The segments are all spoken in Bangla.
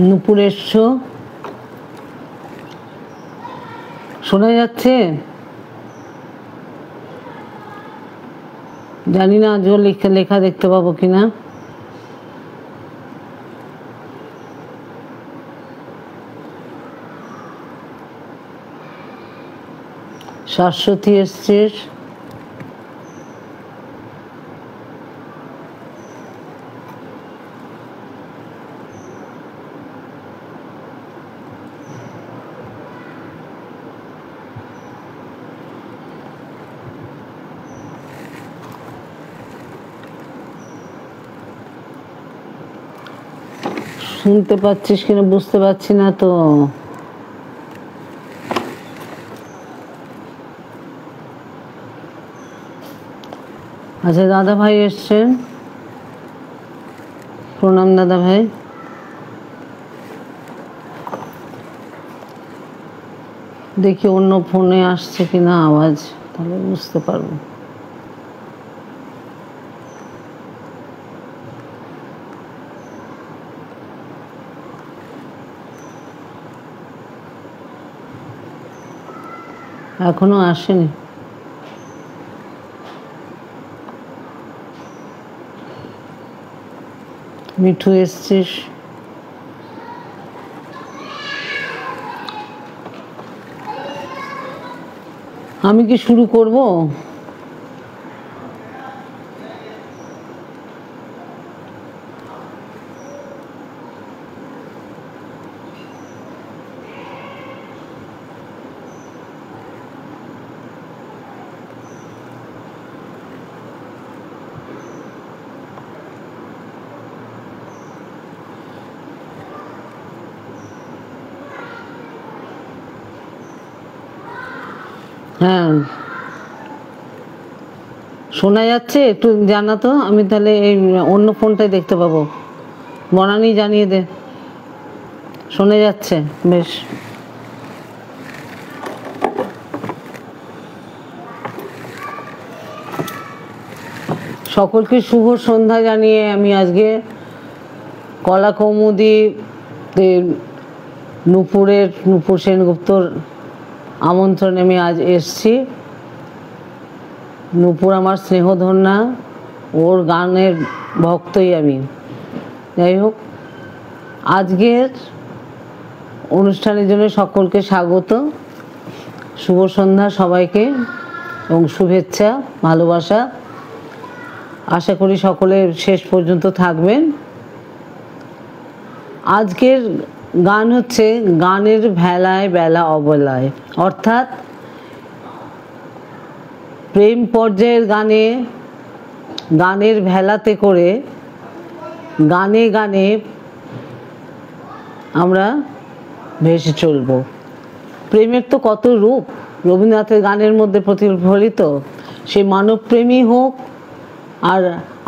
নুপুর এসছো, শোনা যাচ্ছে? জানি না আজও লেখা দেখতে পাবো কিনা। শাশ্বতী এসছিস, শুনতে পাচ্ছিস কিনা বুঝতে পারছি না তো। আচ্ছা, দাদা ভাই এসছেন, প্রণাম দাদা ভাই। দেখি অন্য ফোনে আসছে কিনা আওয়াজ, তাহলে বুঝতে পারবো। এখনো আসেনি। মিঠু এসছিস, আমি কি শুরু করব? হ্যাঁ, শোনা যাচ্ছে? একটু জানাতো, আমি তাহলে এই অন্য ফোনটাই দেখতে পাবো। বনানি জানিয়ে দে শোনা যাচ্ছে। বেশ, সকলকে শুভ সন্ধ্যা জানিয়ে আমি আজকে কলা কৌমুদি নুপুর সেনগুপ্তর আমন্ত্রণে আমি আজ এসছি। নুপুর আমার স্নেহধন্যা, ওর গানের ভক্তই আমি। যাই হোক, আজকের অনুষ্ঠানের জন্য সকলকে স্বাগত, শুভ সন্ধ্যা সবাইকে এবং শুভেচ্ছা, ভালোবাসা। আশা করি সকলে শেষ পর্যন্ত থাকবেন। আজকের গান হচ্ছে গানের ভেলায় বেলা অবলায়, অর্থাৎ প্রেম পর্যায়ের গানের ভেলাতে করে গানে গানে আমরা ভেসে চলব। প্রেমের তো কত রূপ রবীন্দ্রনাথের গানের মধ্যে প্রতিফলিত, সে মানব প্রেমী হোক আর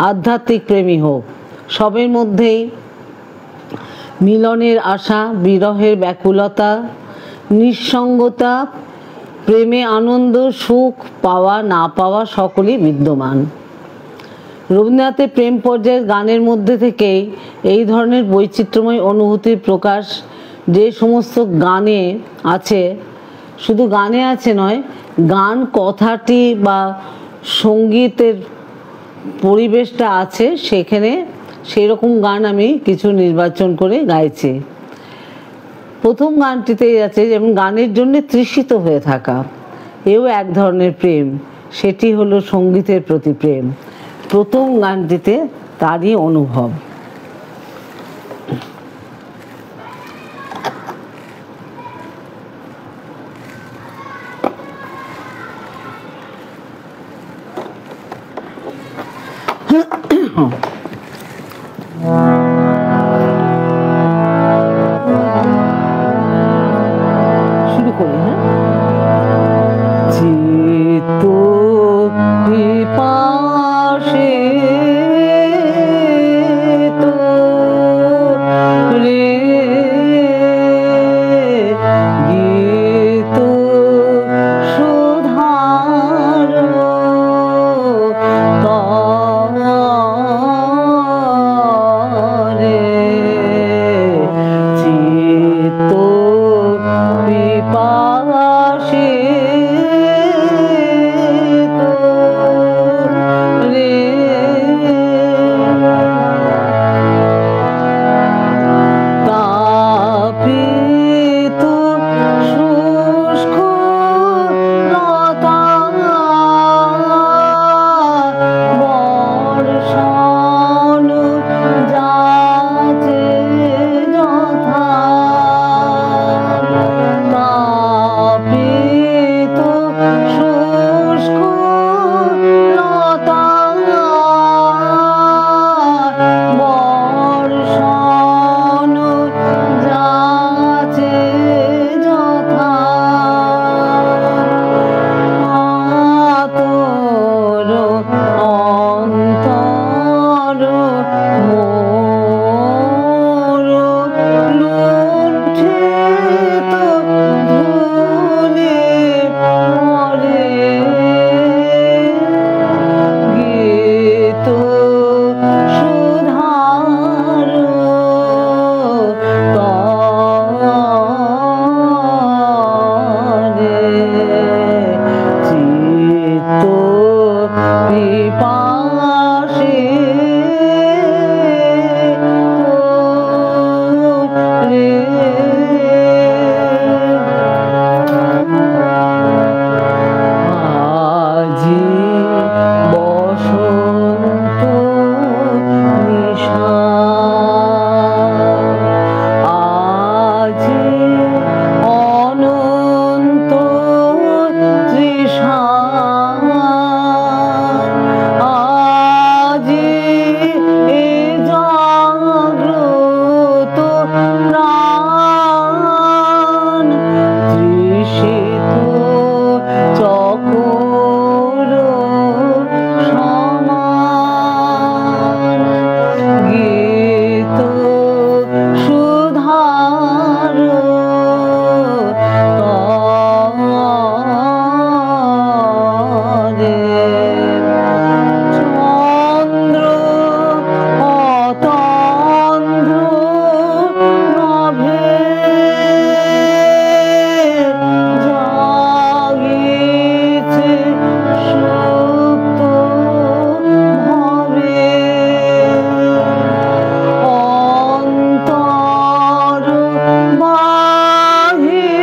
আধ্যাত্মিক প্রেমী হোক, সবের মধ্যেই মিলনের আশা, বিরহের ব্যাকুলতা, নিঃসঙ্গতা, প্রেমে আনন্দ, সুখ পাওয়া না পাওয়া সকলই বিদ্যমান। রবীন্দ্রনাথের প্রেম পর্যায়ের গানের মধ্যে থেকেই এই ধরনের বৈচিত্র্যময় অনুভূতির প্রকাশ যে সমস্ত গানে আছে, শুধু গানে আছে নয়, গান কথাটি বা সঙ্গীতের পরিবেশটা আছে সেখানে, সেই রকম গান আমি কিছু নির্বাচন করে গাইছি। প্রথম গানটিতেই আছে যেমন গানের জন্য তৃষিত হয়ে থাকা, এও এক ধরনের প্রেম, সেটি হলো সঙ্গীতের প্রতি প্রেম। প্রথম গানটিতে তারই অনুভব। শুরু করি, হ্যাঁ। চিত্ত পিপাসে তো রে গীত সুধার তরে চিত্ত পিপাসে তো রে তাপিত শুষ্ক লতা বর্ষণ যাচে যথা তাপিত শুষ্ক লতা বর্ষণ যাচে যথা আতর অন্তর মোর লুণ্ঠিত ধুলি পরে গীত সুধার তরে চিত্ত পিপাসে তো রে আজি বসন্ত নিশা আজি অনন্ত তৃষা আজি এ জাগ্রত প্রাণ তৃষিত চকর সমান গীত সুধার তরে চন্দ্র অতন্দ্র নভে জাগিছে সুপ্ত ভবে অন্তর বাহির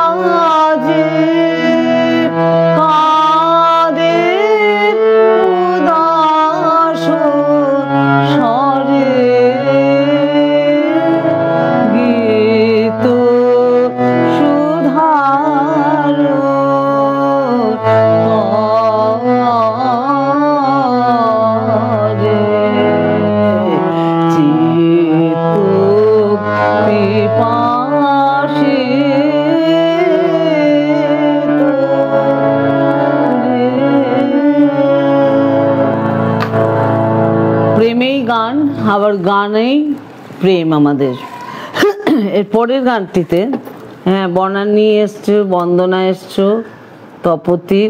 আজি কাঁদে উদাস স্বরে গীত সুধার তরে চিত্ত পিপাসে তো রে। প্রেমেই গান, আবার গানেই প্রেম আমাদের। এর পরের গানটিতে হ্যাঁ বনানী এসছো, বন্দনা এসছো, তপতি,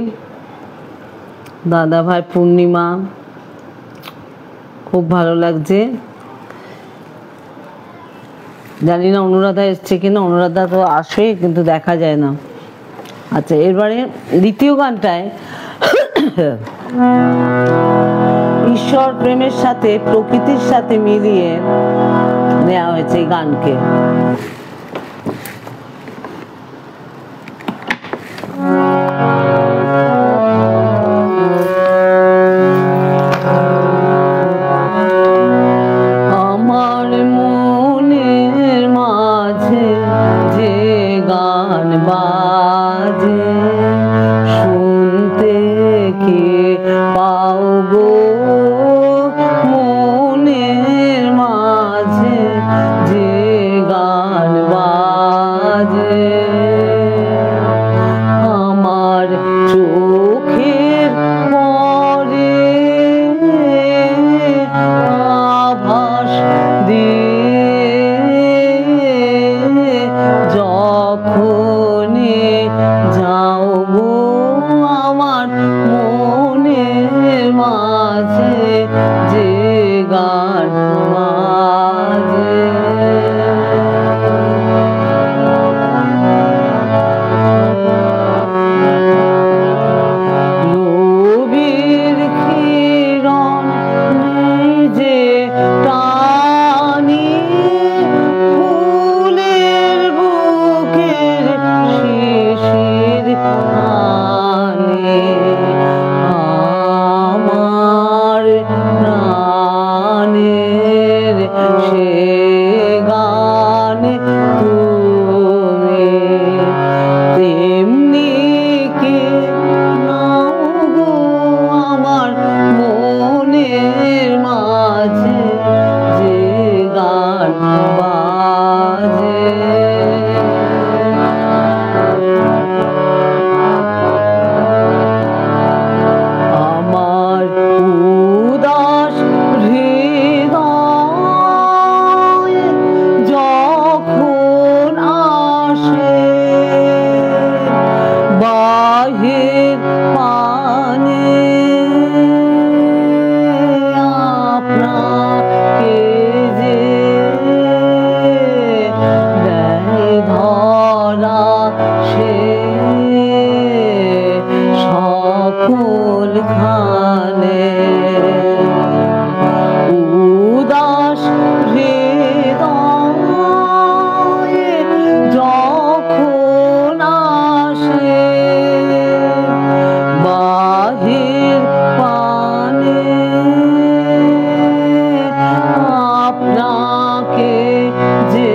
দাদাভাই পূর্ণিমা, খুব ভালো লাগছে। জানি না অনুরাধা এসছে কিনা, অনুরাধা তো আসে কিন্তু দেখা যায় না। আচ্ছা, এরবারে দ্বিতীয় গানটায় ঈশ্বর প্রেমের সাথে প্রকৃতির সাথে মিলিয়ে নেওয়া হয়েছে এই গানকে। আমার মনের মাঝে যে গান বাজে শুনতে কে পাও গো সে গান তুমি তেমনি কে নাও গো আমার মনের মাঝে যে গান বাজে। আমার উদাস হৃদয়ে যখন আসে বাহির পানে আপনাকে যে দেয় ধরা সে সকল খানে উদাস হৃদয়ে যখন আসে বাহির পানে আপনাকে যে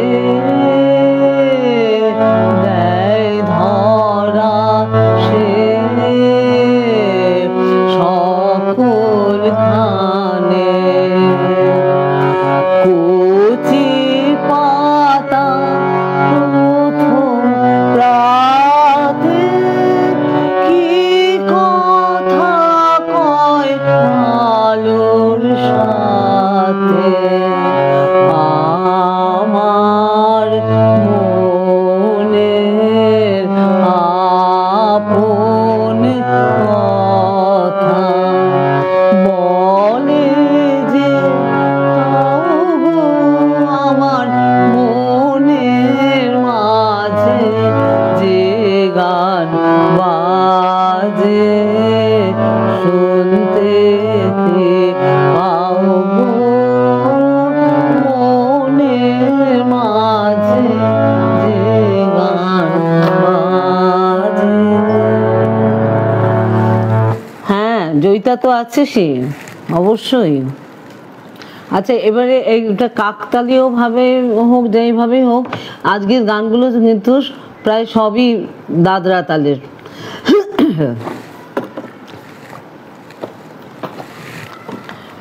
দেয় ধরা সে সকল খানে কচি পাতা প্রথম প্রাতে কি কথা কয় আলোর সাথে আমার মনের আপন কথা বলে যে তাও গো আমার মনের মাঝে যে গান বাজে শুনতে পাও গো মনের মাঝে যে গান বাজে। হ্যাঁ, জয়িতা তো আছে সে অবশ্যই। আচ্ছা, এবারে এইটা কাকতালীয় ভাবে হোক যেইভাবেই হোক, আজকের গানগুলো কিন্তু প্রায় সবই দাদরা তালের।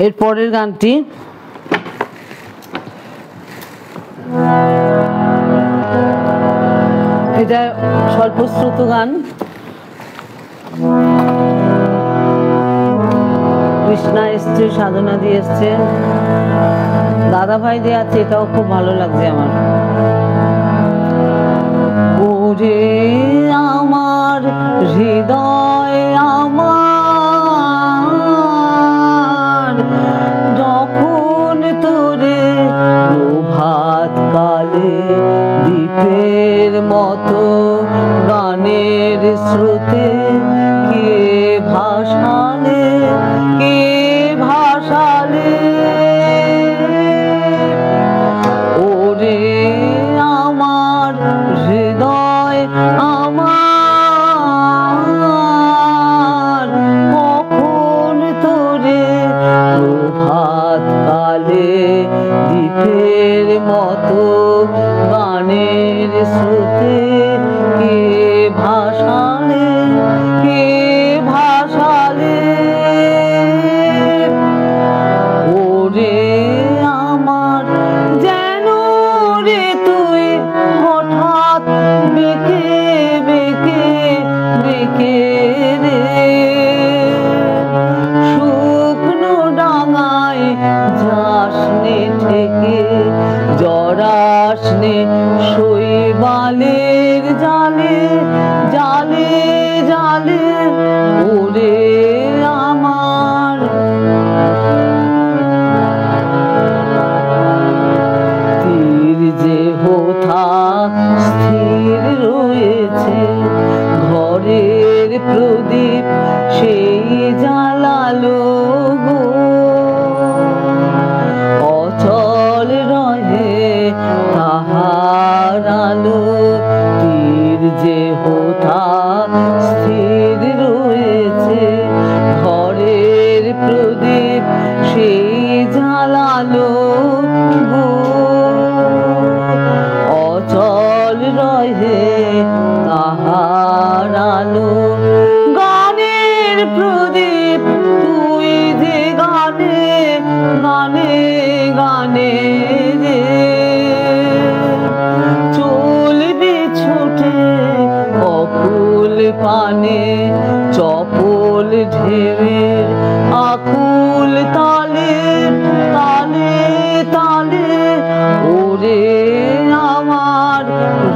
এর পরের গানটি এটা স্বল্পশ্রুত গান, কৃষ্ণা এসছে, সাধনা দিয়ে এসছে, দাদা ভাই দিয়ে আছে, এটাও খুব ভালো লাগছে আমার। ওরে আমার হৃদয় আমার যখন তোরে প্রভাত কালে দ্বীপের মতো গানের স্রোতে কে ভাসালে কে ভাসালে ওরে আমার হৃদয় আমার কখন তোরে প্রভাত কালে দ্বীপের মতো গানের স্রোতে কে ভাসালে কে ভাসালে ওরে আমার যেন রে তুই হঠাৎ বেঁকে বেঁকে বেঁকে রে শুকনো ডাঙায় যাসনে থেকে জড়াসনে শৈবালে আলো গো, অচল রহে তাহার আলো। গানের প্রদীপ তুই যে গানে গানে গানে রে, চলবি ছুটে অকুল পানে, চপল ঢেউয়ের আকুল তালে তালে তালে। ওরে আমার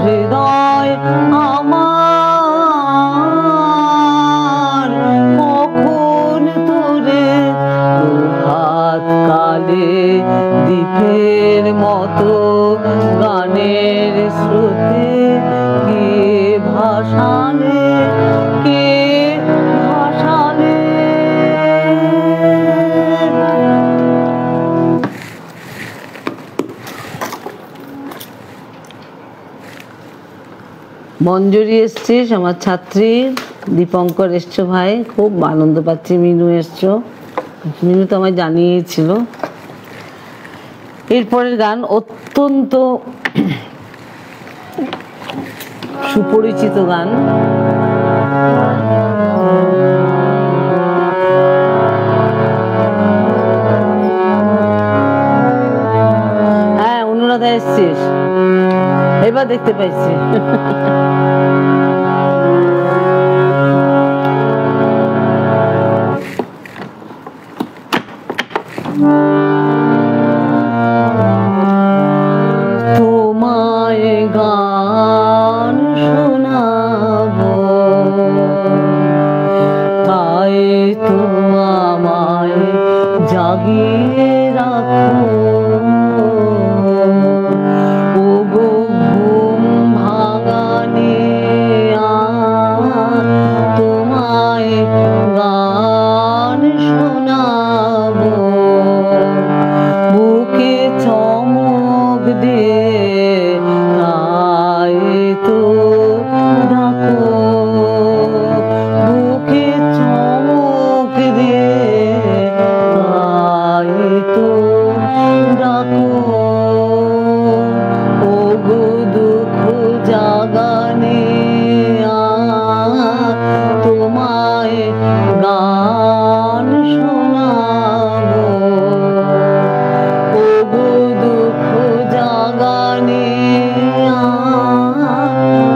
হৃদয় আমার, কখন তোরে প্রভাত কালে দ্বীপের মতো গানের স্রোতে কে ভাসানে, কে ভাসানে। মঞ্জুরি এসছিস, আমার ছাত্রী। দীপঙ্কর এসছো ভাই, খুব আনন্দ পাচ্ছি। মিনু এসছো, মিনু তো আমায় জানিয়েছিল। এরপরের গান অত্যন্ত সুপরিচিত গান। হ্যাঁ, অনুরাধা এসছিস, এবার দেখতে পাইছি। তোমায় গান শোনাবো, তাই তো আমায় জাগিয়ে রাখো। ওগো ঘুম ভাঙানি তোমায় গান শোনাবো, বুকে চমক দিয়ে তাই তো ডাকো, বুকে চমক দিয়ে তাই তো ডাকো। ওগো দুঃখ জাগানে তোমায় গান শোনাবো, ওগো দুঃখ জাগানে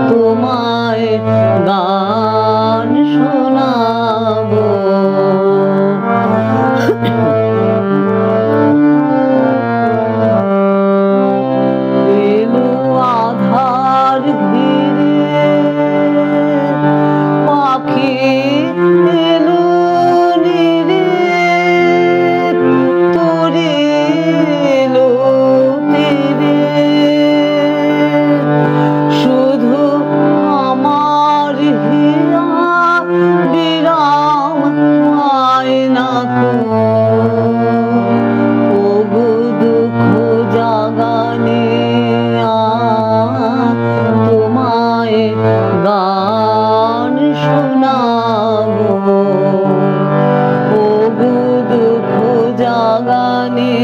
তোমায় গান শোনাবো। এলো আধার ঘিরে পাখি এলো নিরে, তোরে এলো তেরে, শুধু আমার হিয়া বিরাম হয় না কো। ওগো দুঃখ জাগানে তোমায় গান শোনাবো, ওগো দুঃখ জাগানে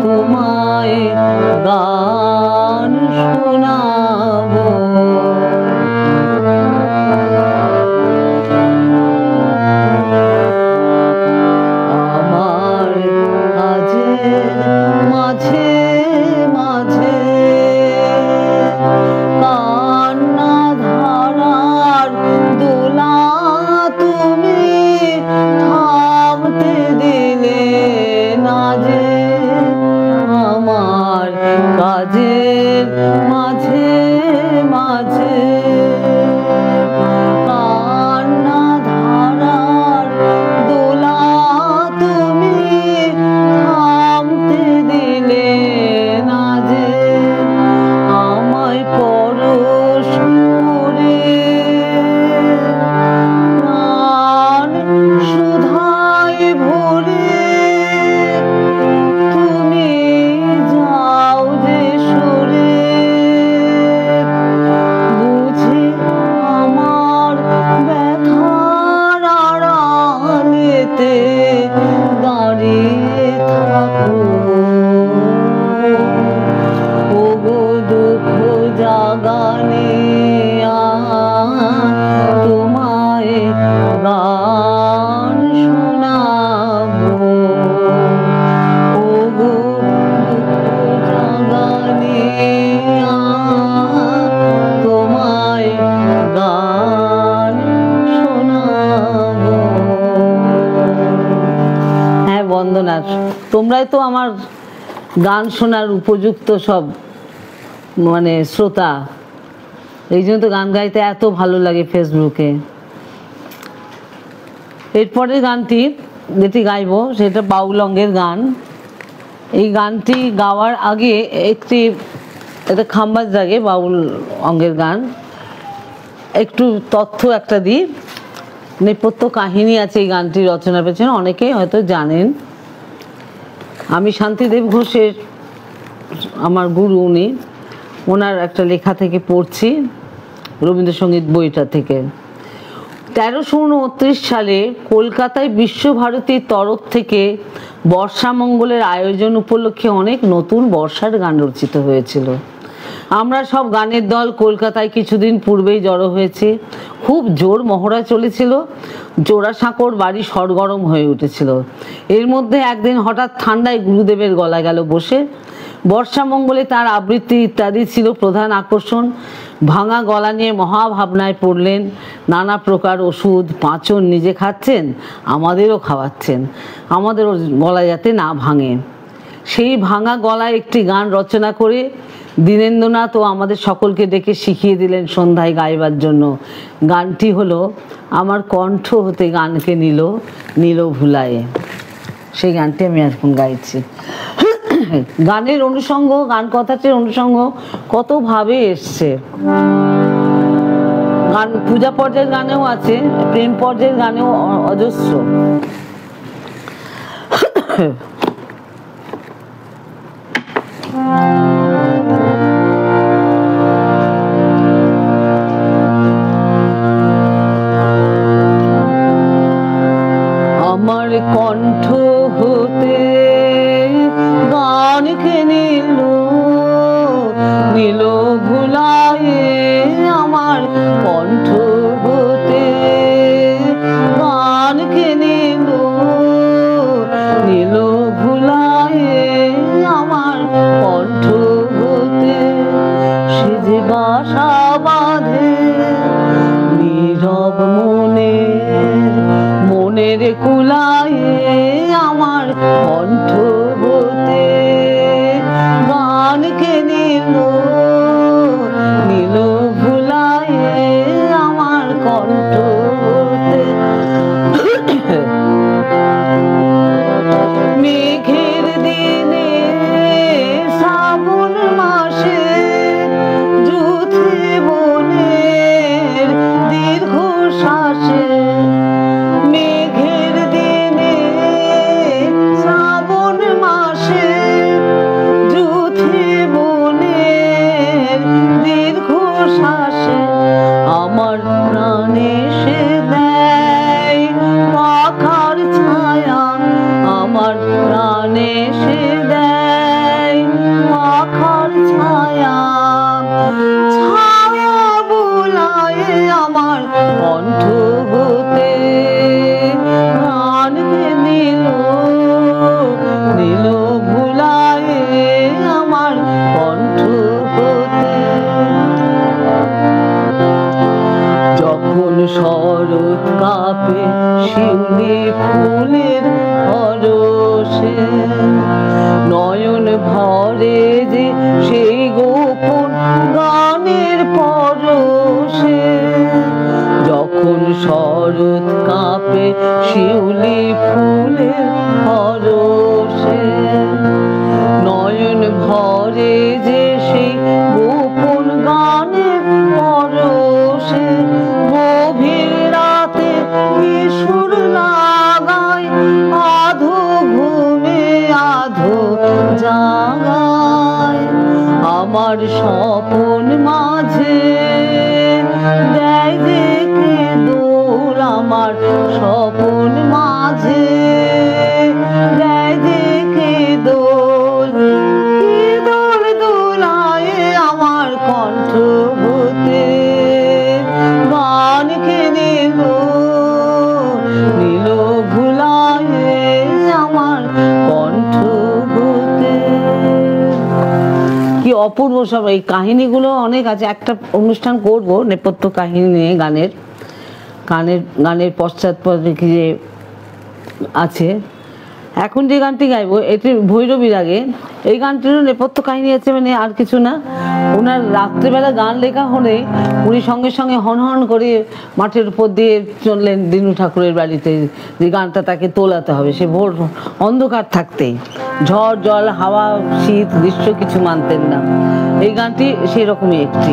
তোমায় গান শোনাবো। আমার কাজের মাঝে মাঝে কান্না ধারার দোলা তুমি থামতে দিলে না যে। আমার কাজের মাঝে মাঝে কান্না ধারার দোলা তুমি থামতে দিলে না যে। আমায় পরশ করে প্রাণ সুধায় ভরে তুমি যাও যে সরে, তোমরাই তো আমার গান শোনার উপযুক্ত সব মানে শ্রোতা, এই জন্য তো গান গাইতে এত ভালো লাগে ফেসবুকে। এরপরের গানটি যেটি গাইব সেটা বাউল অঙ্গের গান। এই গানটি গাওয়ার আগে একটা খাম্বাজ জাগে বাউল অঙ্গের গান। একটু তথ্য একটা দিই, নেপথ্য কাহিনী আছে এই গানটি রচনার পেছনে, অনেকেই হয়তো জানেন। আমি শান্তিদেব ঘোষের আমার গুরু, ওনার একটা লেখা থেকে পড়ছি, রবীন্দ্রসঙ্গীত বইটা থেকে। 1329 সালে কলকাতায় বিশ্বভারতীর তরফ থেকে বর্ষামঙ্গলের আয়োজন উপলক্ষে অনেক নতুন বর্ষার গান রচিত হয়েছিল। আমরা সব গানের দল কলকাতায় কিছুদিন পূর্বেই জড়ো হয়েছি। খুব জোর মহড়া চলেছিল, জোড়াসাঁকোর বাড়ি সরগরম হয়ে উঠেছিল। এর মধ্যে একদিন হঠাৎ ঠান্ডায় গুরুদেবের গলা গেল বসে। বর্ষামঙ্গলে তার আবৃত্তি ইত্যাদি ছিল প্রধান আকর্ষণ। ভাঙা গলা নিয়ে মহাভাবনায় পড়লেন। নানা প্রকার ওষুধ পাঁচন নিজে খাচ্ছেন, আমাদেরও খাওয়াচ্ছেন, আমাদের গলা যাতে না ভাঙে। সেই ভাঙা গলায় একটি গান রচনা করে দীনেন্দ্রনাথ ও আমাদের সকলকে ডেকে শিখিয়ে দিলেন সন্ধ্যায় গাইবার জন্য। গানটি হলো আমার কণ্ঠ হতে গানকে নিল নীল ভুলায়ে। সেই গানটি আমি এখন গাইছি। গানের অনুষঙ্গ, গান কথাটির অনুষঙ্গ কতভাবে এসছে। গান পূজা পর্যায়ের গানেও আছে, প্রেম পর্যায়ের গানেও অজস্র। আমার কণ্ঠ হতে গানকে নিল নীল ভুলায়ে, আমার কণ্ঠ হতে গানকে নিল নীল ভুলায়ে, আমার কণ্ঠ হতে সে যে বাসা বাঁধে নীরব মনের কুলায়ে, আমার কণ্ঠ হতে গানকে নিল নীল ভুলায়ে, আমার কণ্ঠ হতে। মেঘের দিনে শ্রাবণ মাসে যুথে বনের দীর্ঘ শ্বাসে, মেঘের দিনে শ্রাবণ মাসে যুথে বনের দীর্ঘ শ্বাসে, আমার প্রাণে সে দেয় পাখার ছায়া, আমার প্রাণে সে দেয় পাখার ছায়া, ছায়া বুলায়ে, আমার কণ্ঠ হতে গানকে নিল নীল ভুলায়ে, আমার কণ্ঠ হতে। যখন শরৎ কাঁপে শিউলি ফুলের পরশে, নয়ন ভরে যে সেই গোপন গানের পরশে, যখন শরৎ কাঁপে শিউলি ফুলের পরশে, নয়ন ভরে যে সেই গোপন গানের পরশে, গভীর রাতে কিশোর লাগায় আধো ঘুমে আধো জাগায়, আমার স্বপন মাঝে দেয় দেখে দোল, আমার স্বপন মাঝে দেয় দেখে দোল, কি দোল দোলায়ে, আমার কণ্ঠ হতে গানকে নিল নীল ভুলায়ে, আমার কণ্ঠ হতে। কি অপূর্ব সব এই কাহিনীগুলো অনেক আছে। একটা অনুষ্ঠান করব নেপথ্য কাহিনী নিয়ে, গানের পশ্চাৎপদে যে আছে এখন যে গানটি গাইবো এটি ভৈরবী রাগে। এই গানটিরও নেপথ্য কাহিনী আছে, মানে আর কিছু না। ওনার রাত্রেবেলা গান লেখা হলে উনি সঙ্গে সঙ্গে হন হন করে মাঠের উপর দিয়ে চললেন দিনু ঠাকুরের বাড়িতে, যে গানটা তাকে তোলাতে হবে। সে ভোর অন্ধকার থাকতেই, ঝড় জল হাওয়া শীত গ্রীষ্ম কিছু মানতেন না। এই গানটি সেই রকমই একটি।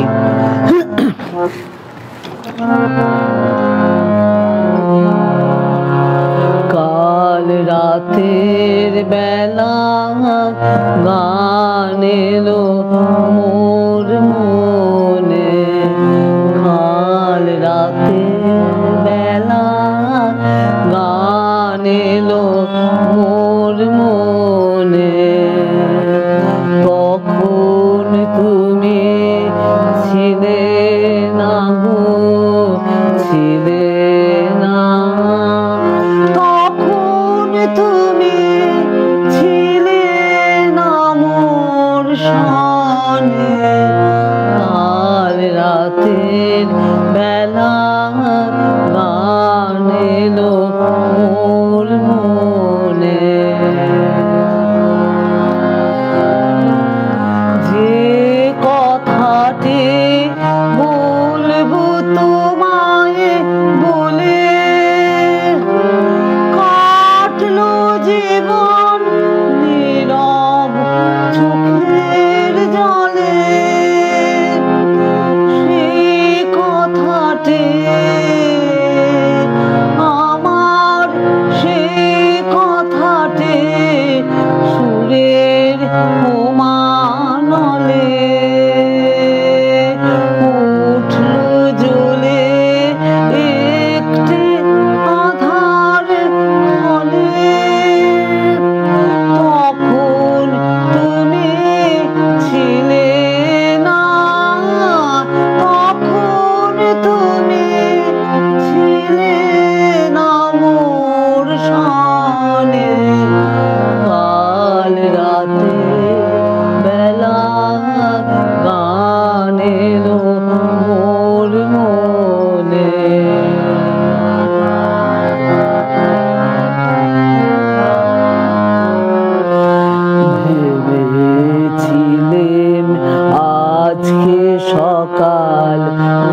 কাল রাতের বেলা গান এলো মোর মনে, কাল রাতের বেলা গান এলো মোর মনে, তখন তুমি ছিলে না গো, ছিলে না, তখন তুমি ছিলে না মোর সনে, কাল রাতের বেলা গান এলো মোর মনে। যে কথাটি বলবো তোমায় বলে, কাটলো জীবন নীরব চোখের জলে, সেই কথাটি আমার, সেই কথাটি সুরের হোমানলে উঠলো জ্বলে একটি আধার ফলে, তখন তুমি ছিলে না, তখন তুমি ছিলে না মোর সনে, কাল রাতে বেলা গান এলো মোর মনে। ভেবেছিলেন আজকে সকাল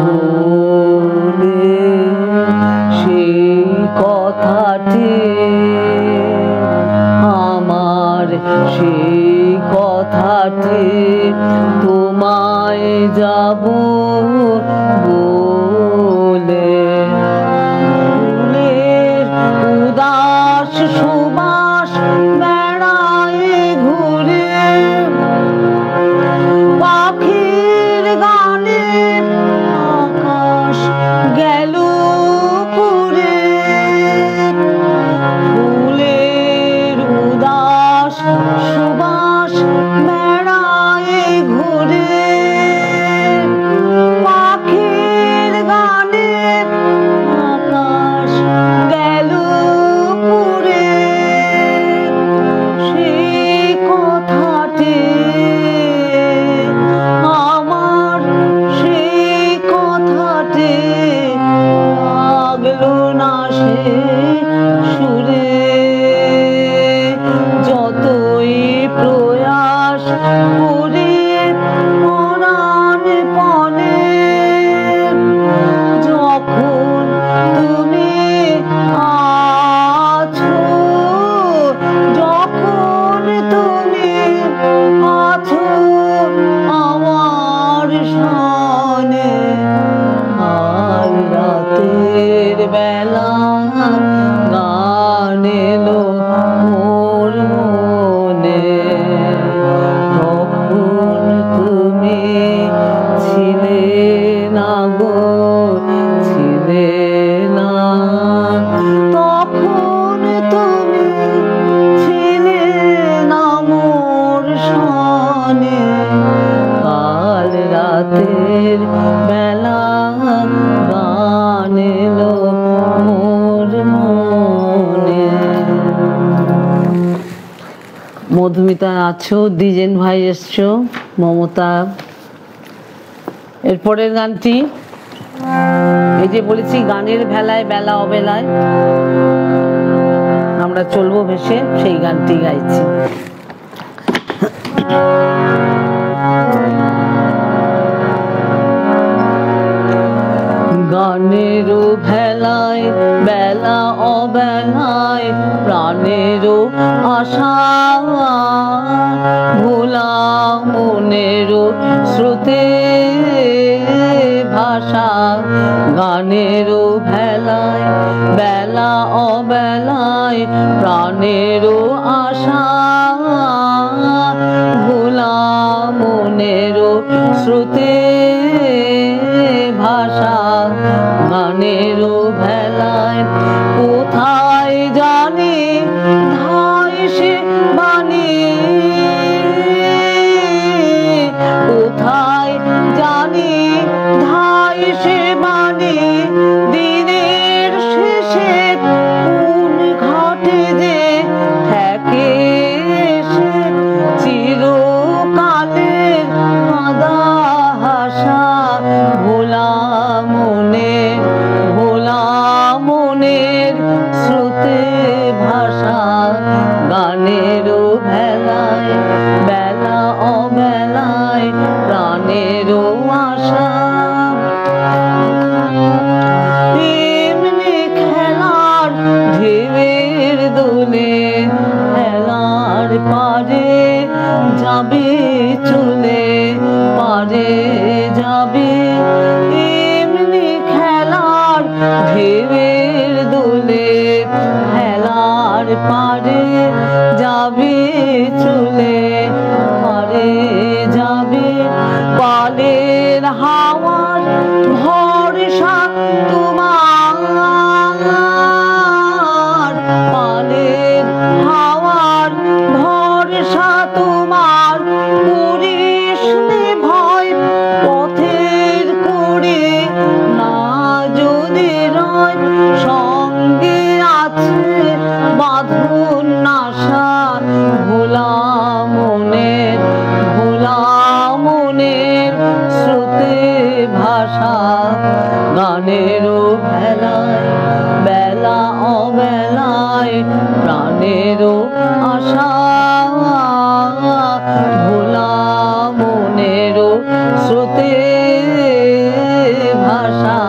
হলে সেই কথাটি আমার, সেই কথাটি তোমায় যাব বলে, ফুলের উদাস সুবাস বেড়ায় ঘুরে, পাখির গানে আকাশ গেল পুরে, ফুলের উদাস সুবাস বেড়ায় ঘুরে, পাখির গানে আকাশ গেল পুরে, সেই কথাটি আমার, সেই কথাটি লাগলো না সে সুরে, যতই প্রয়াস করি পরাণ পণে, যখন তুমি আছো, যখন তুমি আছো আমার সনে, কাল রাতের বেলা গান এলো মোর মনে, তখন তুমি ছিলে না গো, ছিলে না, তখন তুমি ছিলে না মোর সনে, কাল রাতের বেলা গান এলো মোর মনে। মধুমিতা আছো, দ্বিজেন ভাই এসছো, মমতা। এরপরের গানটি এই যে বলেছি গানের ভেলায় বেলা অবেলায়, আমরা আমরা চলবো ভেসে, সেই গানটি গাইছি। গানেরও ভেলায় বেলা অবেলায় প্রাণেরও আশা, ভোলা মনেরও স্রোতে ভাষা। গানেরও ভেলায় বেলা অবেলায় প্রাণেরও আশা, ভোলা মনেরও স্রোতে ভাষা। গানেরও ভেলায় কোথায় জানি ধায় সে বাণী, কোথায় জানি ধায় সে বাণী। দিনের শেষে কোন ঘাটে যে থাকে সে চিরকালের কাঁদা হাসা। ভোলা মনের স্রোতে ভাষা। গানেরও ভেলায় বেলা অবেলায় প্রাণেরও আশা। এমনি খেলার ঢেউয়ের দোলে খেলার পারে যাবে চলে, পারে যাবে। এমনি খেলার ঢেউয়ের দোলে খেলার পারে যাবে চলে, পারে যাবে। পালের হাওয়ার ভরসা তোমার, পালের হাওয়ার ভরসা তোমার। করিস নে ভয় পথের করে না যদি রয়, সঙ্গে আছে বাঁধন আশা। ভোলা মনের স্রোতে ভাষা। গানেরও ভেলায় বেলা অবেলায় প্রাণেরও আশা, ভোলা মনেরও স্রোতে ভাষা।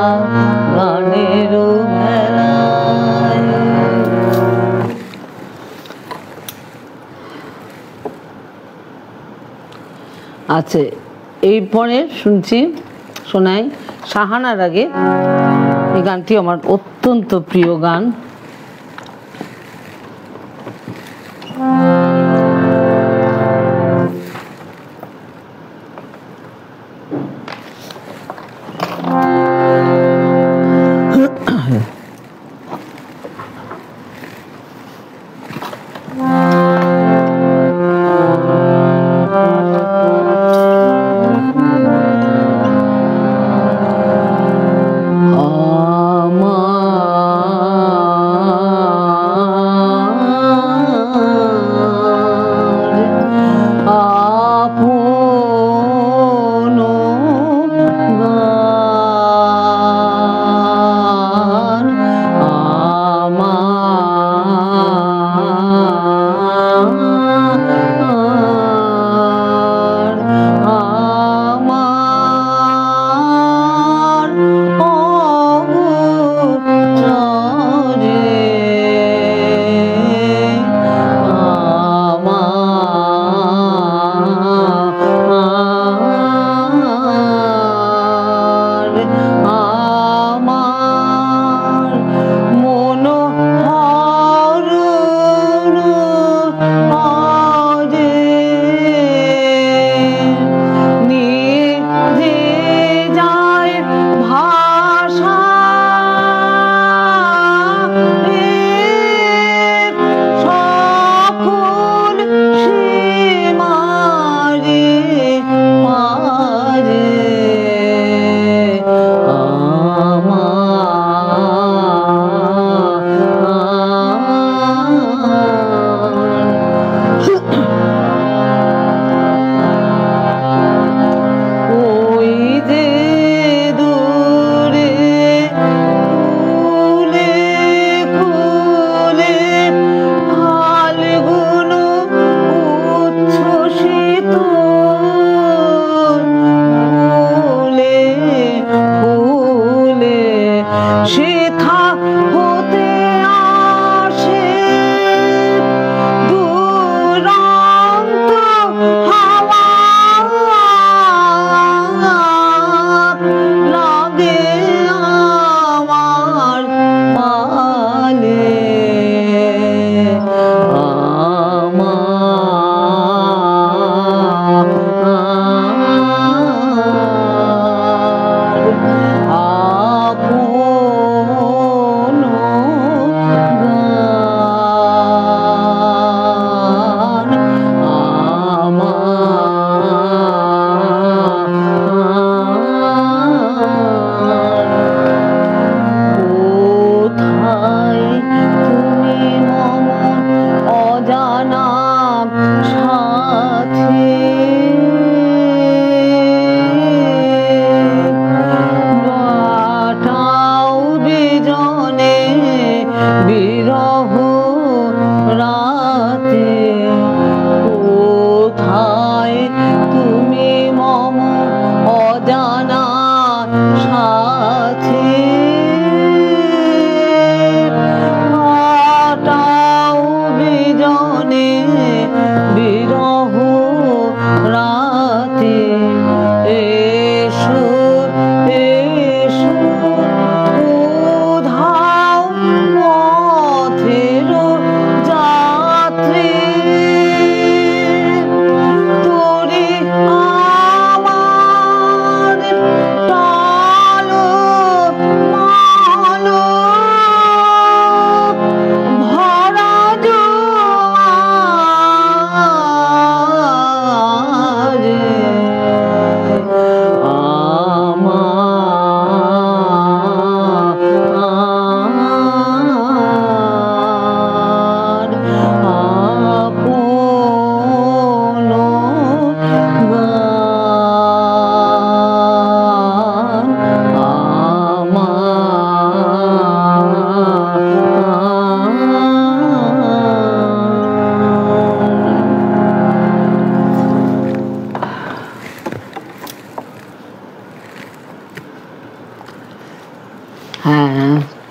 গানেরও ভেলায়। আচ্ছা, এরপরে শোনাই সাহানার আগে। এই গানটি আমার অত্যন্ত প্রিয় গান।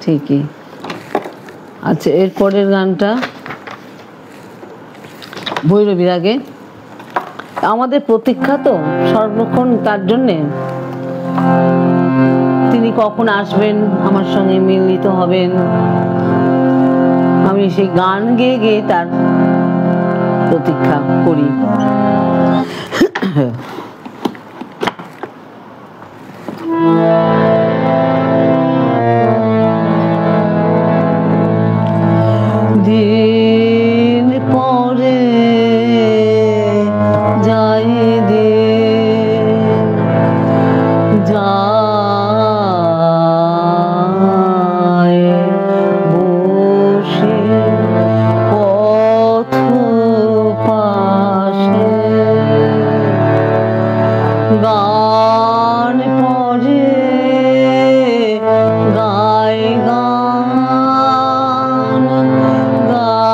ঠিকই। আচ্ছা, এরপরের গানটা ভৈরবী রাগে। আমাদের প্রতীক্ষা তো সর্বক্ষণ, তার জন্যে তিনি কখন আসবেন, আমার সঙ্গে মিলিত হবেন, আমি সেই গান গেয়ে গেয়ে তার প্রতীক্ষা করি। দিন পরে যাই দিন যায় বসে পথ পাশে গান পড়ে গায় গান গায়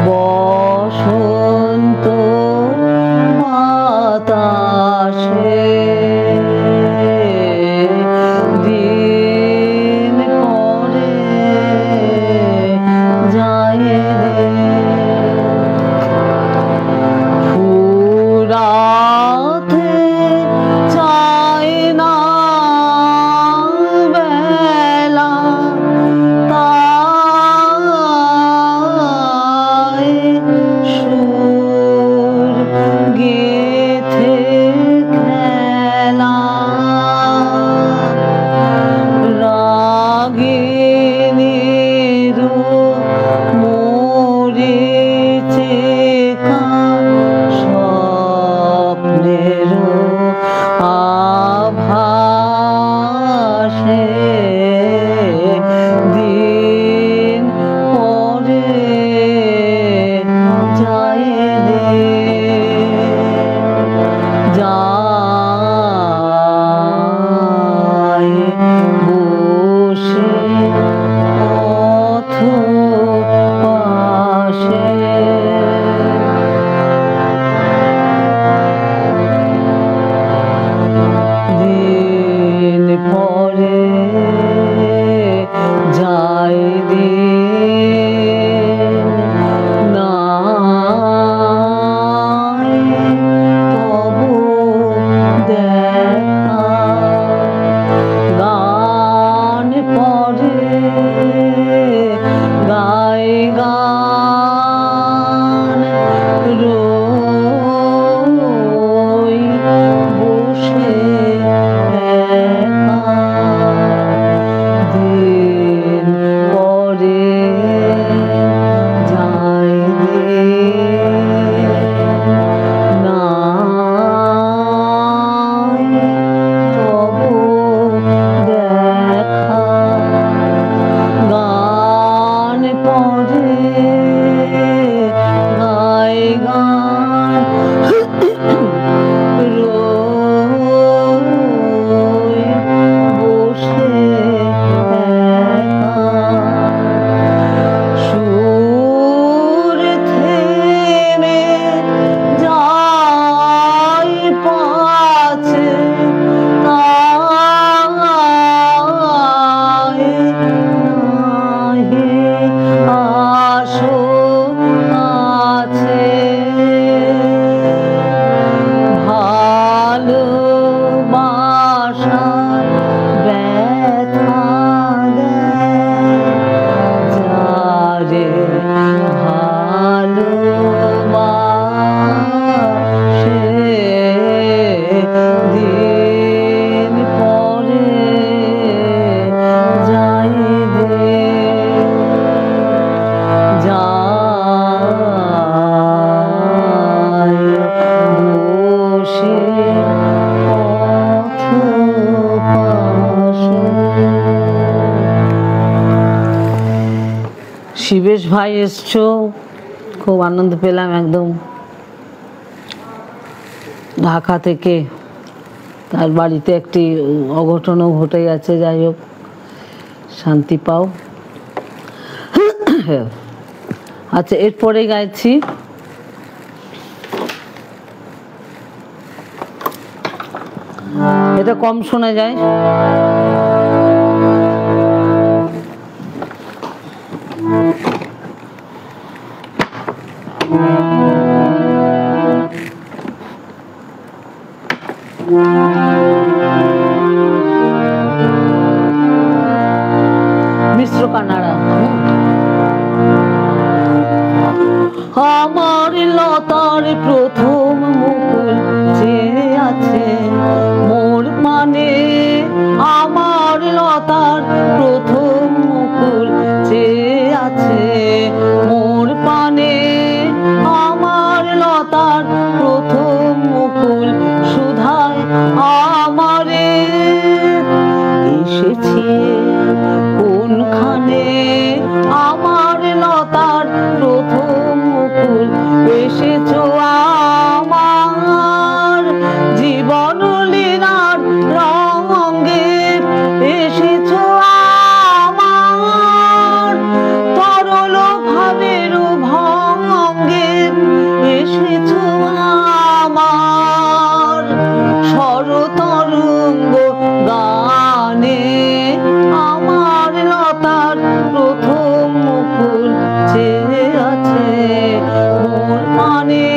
বসন্ত বাতাসে দিন পরে যায় ফুরাতে চায় না বেলা, তাই সুর গেথে খেলা রাগিনীর মরিচিকা স্বপ্নের আভাসে দিন পরে যায় যায় বসে পথ পাশে দিন পরে যায় দিন নাই তবু দেখা গান পড়ে গায় গান রই বসে একা দিন পরে যায় দিন নাই তবু দেখা গান পড়ে গায় গান রই বসে একা সুর থেমে যায় পাছে তাই নাহি আসো আছে ভালোবাসার ব্যথা দেয় যারে ভালোবাসে দিন পরে যায় যায় বসে পথ পাশে। শিবেশ ভাই এসছো, খুব আনন্দ পেলাম। একদম ঢাকা থেকে, তার বাড়িতে একটি অঘটনও ঘটে গেছে, যাই হোক শান্তি পাও। আচ্ছা, এরপরে গাইছি এটা কম শোনা যায়। মিশ্র কানাড়া। আমার লতার প্রথম মুকুল চেয়ে আছে মোর পানে, আমার লতার প্রথম মুকুল চেয়ে আছে মোর পানে, আমার লতার প্রথম মুকুল সুধায় আমারে এসেছি কোনখানে, আমার লতার প্রথম মুকুল এসেছো আমার জীবন লীলার রঙে, এসেছো আমার তরল ভাবের ভঙ্গে, এসেছো আমার স্বরতরঙ্গ গানে, আমার লতার প্রথম মুকুল চেয়ে আছে মোর পানে,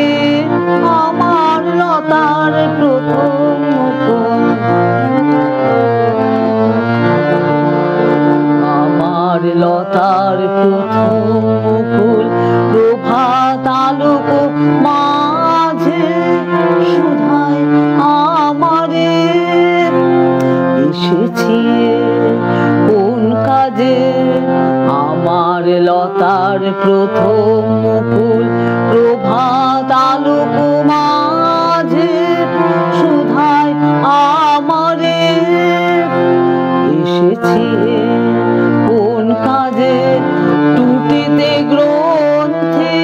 আমার লতার প্রথম মুকুল, আমার লতার প্রথম মুকুল প্রভাত আলোক মাঝে সুধায় আমারে এসেছি কোন কাজে, আমার লতার প্রথম মুকুল প্রভাত আলোক মাঝে সুধায় আমারে এসেছি কোন কাজে, টুটিতে গ্রন্থে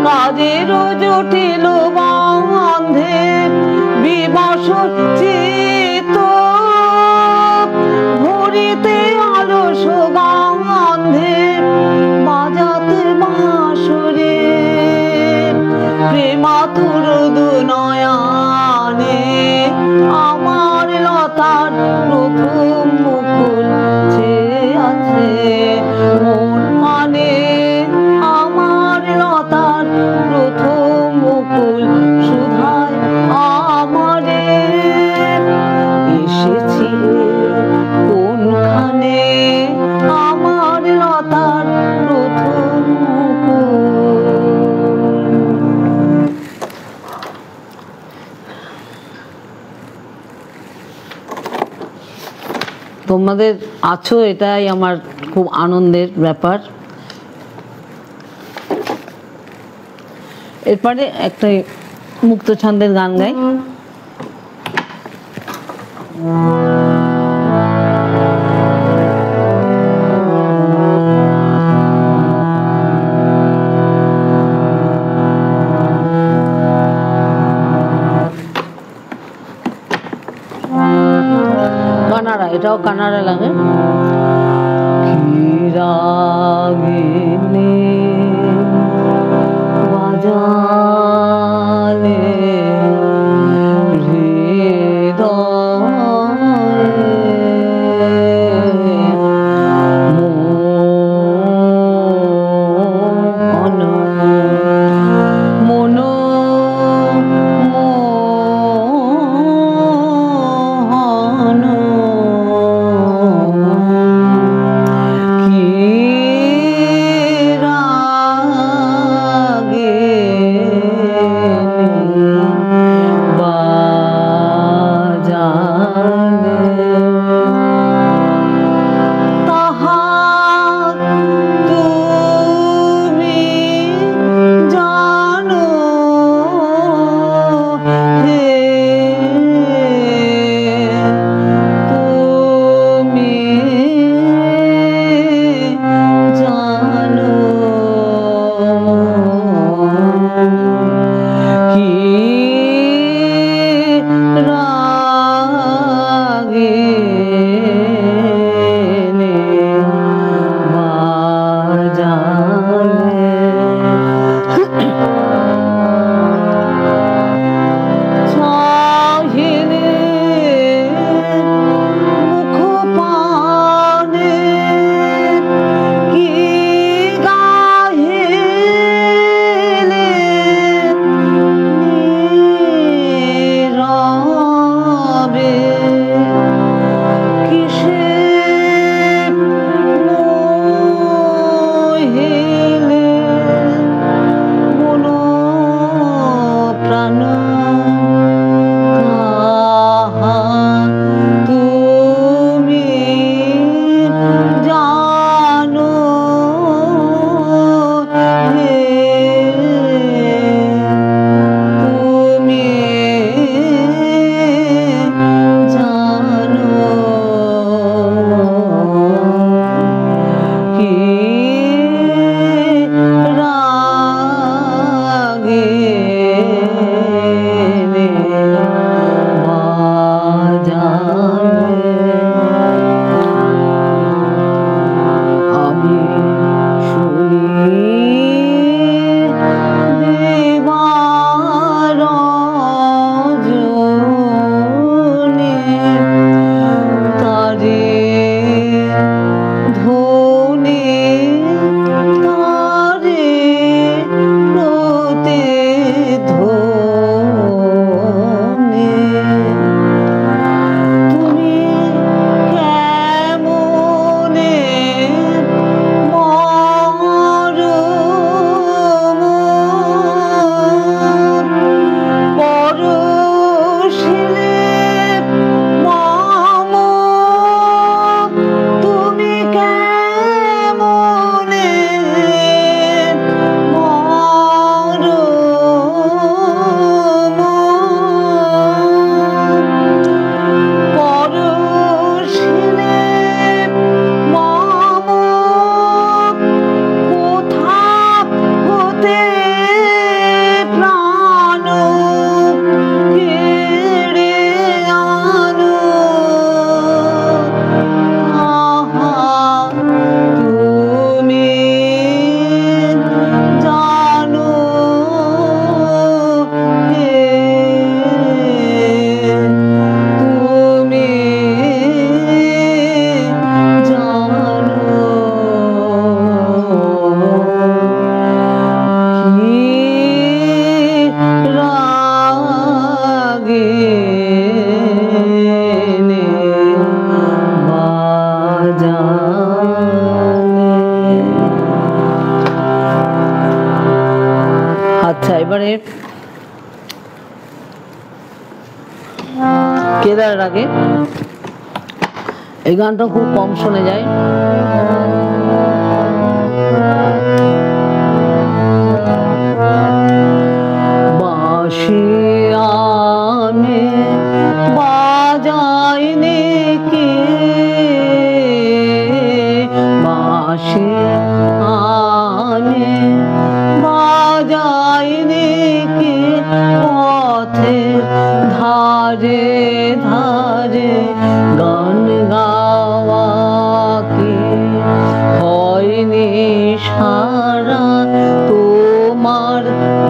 কাজের জটিল বন্ধে বিবশ চিত্ত ভরিতে আলস গন্ধে বাজাতে বাঁশরে প্রেমাতুর দুনয়নে, আমার লতার প্রথম মুকুল চেয়ে আছে মন মানে, আমার লতার প্রথম মুকুল সুধায় আমারে এসেছি কোনখানে, আমার লতার প্রথম মুকুল। তোমাদের আছো এটাই আমার খুব আনন্দের ব্যাপার। এরপরে একটা মুক্ত ছন্দের গান গাই। কানাড়া, এটাও কানাড়া লাগে। রাগিনী বাজালে এবারে কেদার রাগে, এই গানটা খুব কম শোনা যায়। বাঁশিয়ানে বাজাইনে কে, বাঁশিয়ানে বাজাইনে কে, পথের ধারে ধারে গান গাওয়া কি হয়নি সারা তোমার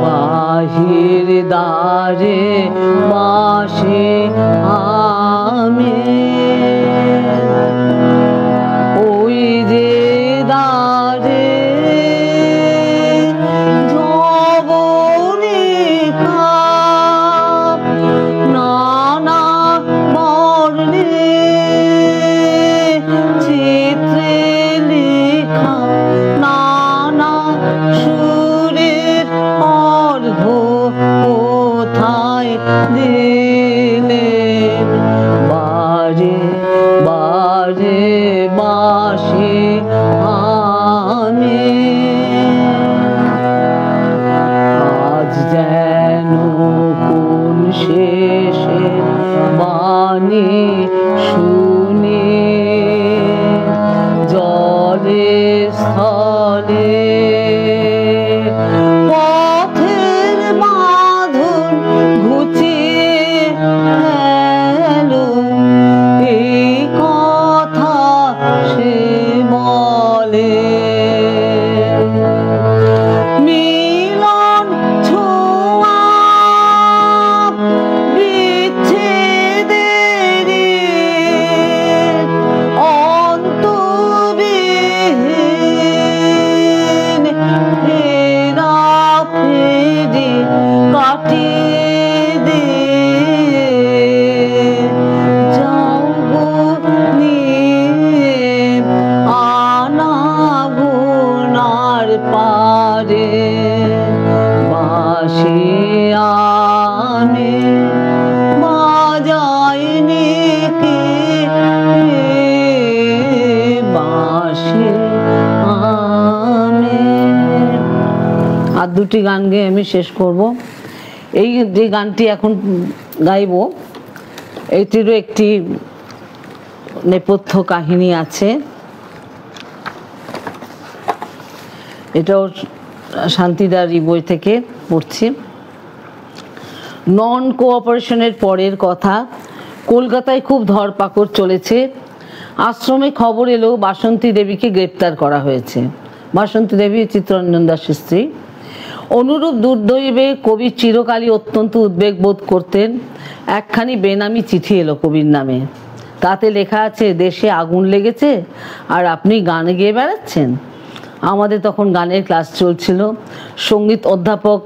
বাহির দ্বারে বাসে আমি, ওই যে দ্বারে যবনিকা নানা বর্ণে চিত্রে লেখা, নানা সুরের অর্ঘ কোথায় দিলেন, বারে বারে বাসে আমি, আজ যেন কোন শেষে বাণী শুনে জলে স্থলে পথের বাঁধন ঘুচিয়ে গেলো, এই কথা সে বলে। মিলন ছোঁয়া বিচ্ছেদের অন্তবিহীন ফেরা ফেরি কাটিয়ে দিয়ে যাও গো নিয়ে আনাগোনার পারে, বাঁশিয়ানে বাজাইনে কে, বাঁশিয়ানে। আর দুটি গান গেয়ে আমি শেষ করব। এই যে গানটি এখন গাইব, এইটিরও একটি নেপথ্য কাহিনী আছে। এটাও শান্তিদারি বই থেকে পড়ছি। নন কোঅপারেশনের পরের কথা, কলকাতায় খুব ধরপাকড় চলেছে। আশ্রমে খবর এলো বাসন্তী দেবীকে গ্রেপ্তার করা হয়েছে। বাসন্তী দেবী চিত্তরঞ্জন দাসের স্ত্রী। অনুরূপ দুর্দৈবে কবি চিরকালই অত্যন্ত উদ্বেগ বোধ করতেন। একখানি বেনামি চিঠি এলো কবির নামে, তাতে লেখা আছে, দেশে আগুন লেগেছে আর আপনি গান গেয়ে বেড়াচ্ছেন। আমাদের তখন গানের ক্লাস চলছিল। সঙ্গীত অধ্যাপক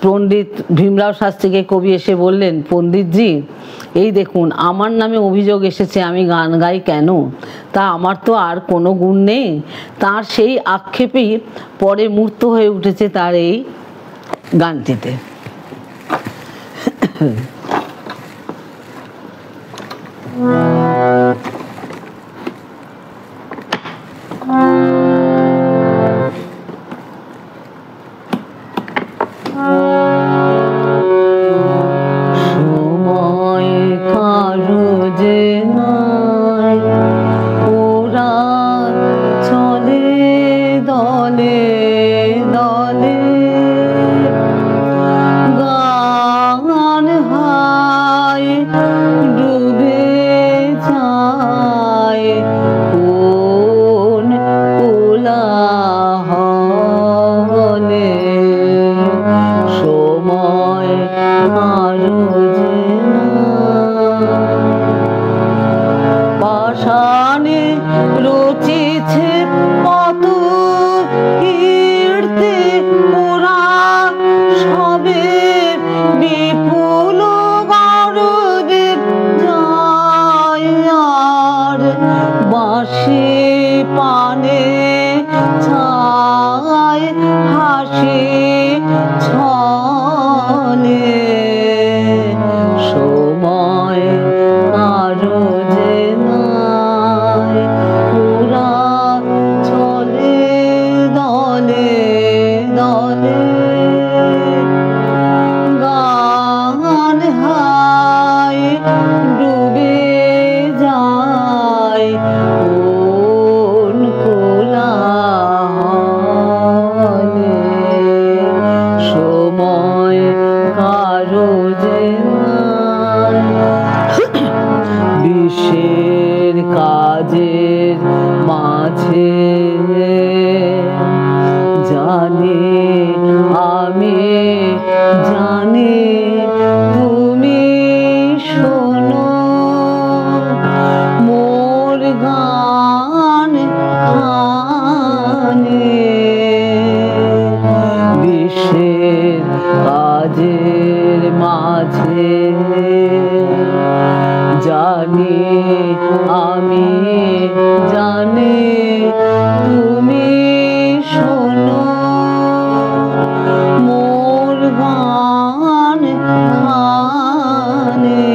পণ্ডিত ভীমরাও শাস্ত্রীকে কবি এসে বললেন, পণ্ডিতজি, এই দেখুন আমার নামে অভিযোগ এসেছে আমি গান গাই কেন, তা আমার তো আর কোনো গুণ নেই। তার সেই আক্ষেপেই পরে মূর্ত হয়ে উঠেছে তার এই গানটিতে। পানে ছায় হাসি ছ বলে সময় কারো যে নাই, ওরা চলে দলে দলে, গান হায় ডুবে যায় কোন কোলাহলে, সময় কারো যে নাই। বিশ্বের কাজের মাঝে জানি আমি, জানি তুমি শোনো মোর গান খানে। বিশ্বের কাজের মাঝে জানি আমি, জানি তুমি শোনো মোর গান খানে।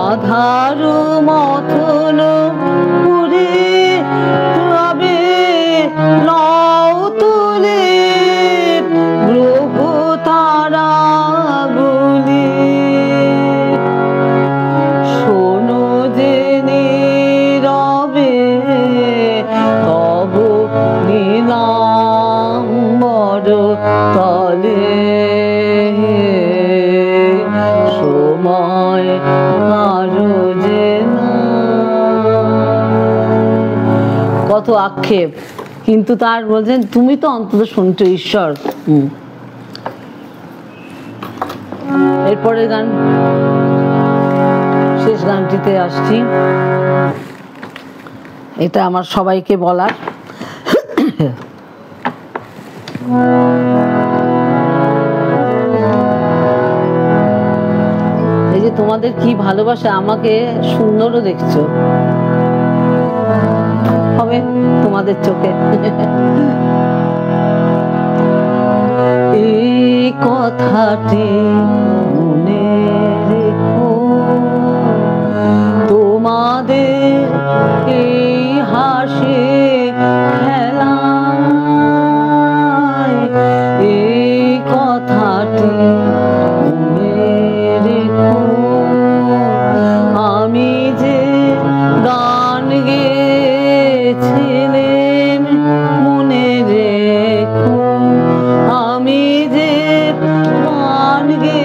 আধার মথন পুরে রবে লও তুলে গ্রহ তারা গুলি, শোনো যে নীরবে তব নীলাম্বর তলে, সময় কারো যে নাই। কত আক্ষেপ, কিন্তু তার বলছেন তুমি তো অন্তত শুনছো ঈশ্বর। এরপরের গান, শেষ গানটিতে আসছি, এটা আমার সবাইকে বলার। এই যে তোমাদের কি ভালোবাসা, আমাকে সুন্দরও দেখছো হবে তোমাদের চোখে। এই কথাটি মনে রেখো, তোমাদের এই হাসি খেলায়, এই কথাটি মনে রেখো, আমি যে গান গেয়েছিলেন মনে রেখো, আমি যে গান গে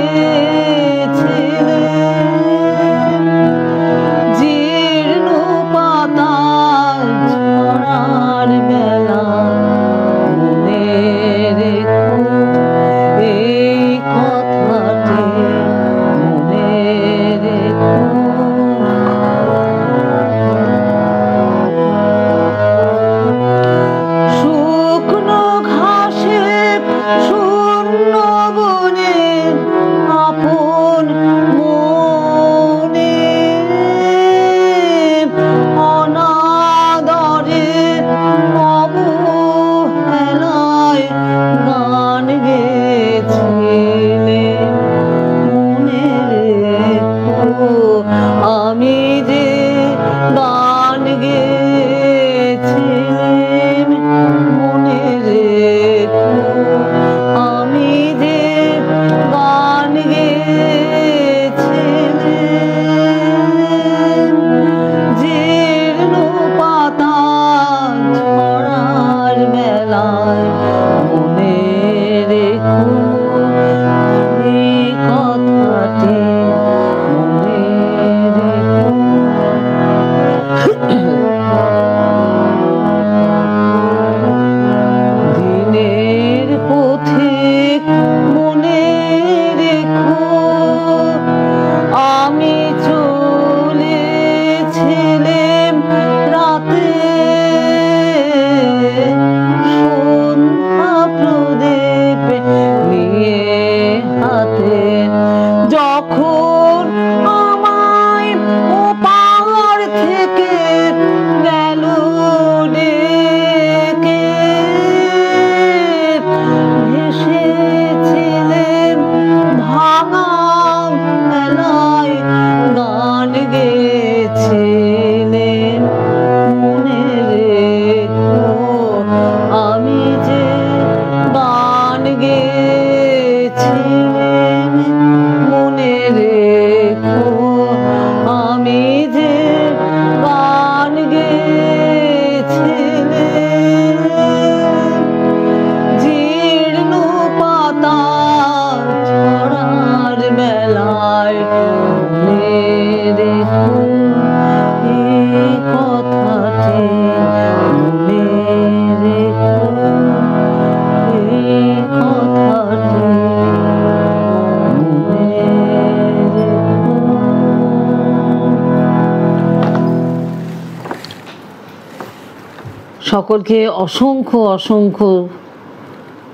সকলকে অসংখ্য অসংখ্য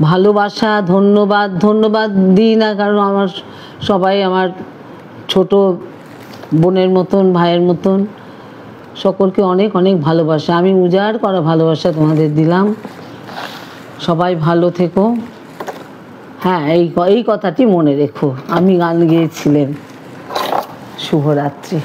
ভালোবাসা, ধন্যবাদ। ধন্যবাদ দিই না কারণ আমার সবাই আমার ছোট বোনের মতন, ভাইয়ের মতন। সকলকে অনেক অনেক ভালোবাসা, আমি উজাড় করা ভালোবাসা তোমাদের দিলাম। সবাই ভালো থেকো। হ্যাঁ, এই কথাটি মনে রেখো, আমি গান গেয়েছিলেন। শুভরাত্রি।